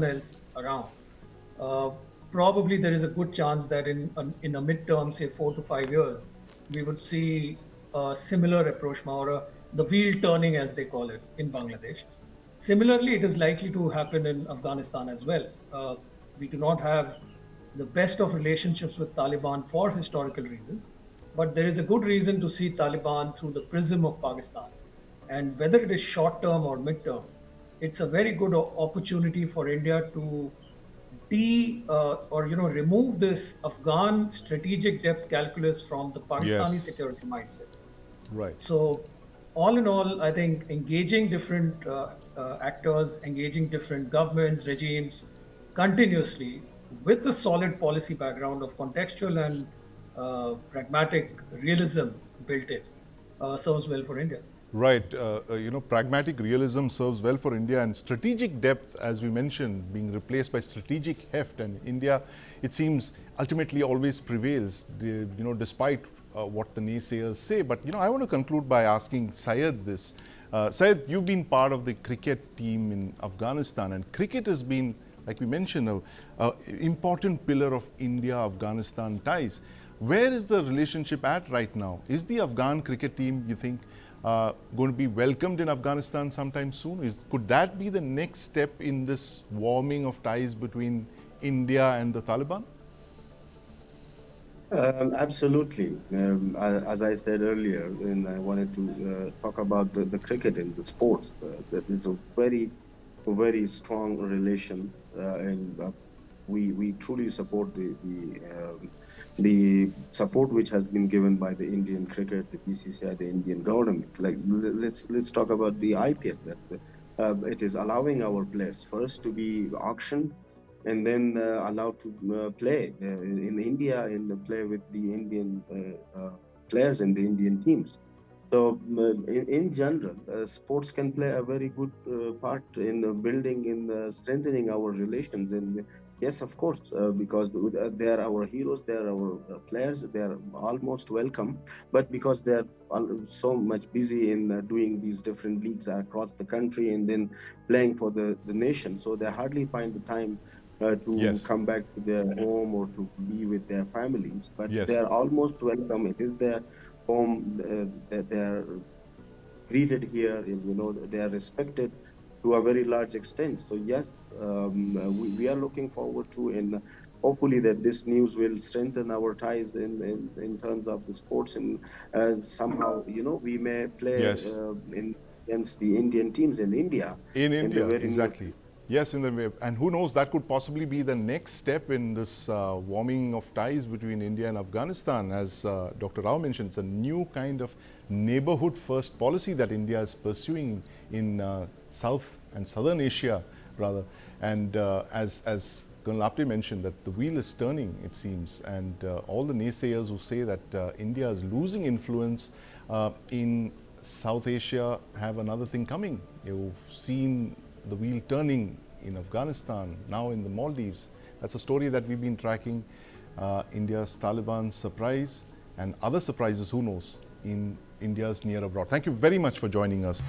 else around. Uh, Probably there is a good chance that in a midterm, say 4 to 5 years, we would see a similar approach, the wheel turning, as they call it, in Bangladesh. Similarly, it is likely to happen in Afghanistan as well. We do not have the best of relationships with Taliban for historical reasons, but there is a good reason to see Taliban through the prism of Pakistan. And whether it is short term or mid term, it's a very good opportunity for India to remove this Afghan strategic depth calculus from the Pakistani Yes, security mindset. right. So, all in all, I think engaging different actors, engaging different governments, regimes continuously with a solid policy background of contextual and pragmatic realism built in serves well for India. Right. Pragmatic realism serves well for India, and strategic depth, as we mentioned, being replaced by strategic heft. And India, it seems, ultimately always prevails, despite what the naysayers say. But, I want to conclude by asking Syed this. Syed, you've been part of the cricket team in Afghanistan, and cricket has been, like we mentioned, an important pillar of India-Afghanistan ties. Where is the relationship at right now? Is the Afghan cricket team, you think, going to be welcomed in Afghanistan sometime soon? Could that be the next step in this warming of ties between India and the Taliban? Absolutely. As I said earlier, and I wanted to talk about the cricket and the sports, that is a very strong relation, and we truly support the support which has been given by the Indian cricket, the BCCI, the Indian government. Like let's talk about the IPL. That it is allowing our players first to be auctioned and then allowed to play in India and play with the Indian players and the Indian teams. So, in general, sports can play a very good part in building, in strengthening our relations. And yes, of course, because they are our heroes, they are our players, they are almost welcome. But because they are so much busy in doing these different leagues across the country and then playing for the nation, so they hardly find the time to Yes, come back to their home or to be with their families. But they yes, are almost welcome. It is their home, that they are greeted here. They are respected to a very large extent. So yes, we are looking forward to, and hopefully that this news will strengthen our ties in terms of the sports, and somehow we may play yes. in against the Indian teams in India In in the India, very near exactly. future. Yes, in the way, and who knows, that could possibly be the next step in this warming of ties between India and Afghanistan. As Dr. Rao mentioned, it's a new kind of neighborhood first policy that India is pursuing in South and Southern Asia, rather. And as Colonel Apte mentioned, that the wheel is turning, it seems, and all the naysayers who say that India is losing influence in South Asia have another thing coming. You've seen the wheel turning in Afghanistan, now in the Maldives. That's a story that we've been tracking. India's Taliban surprise and other surprises, who knows, in India's near abroad. Thank you very much for joining us.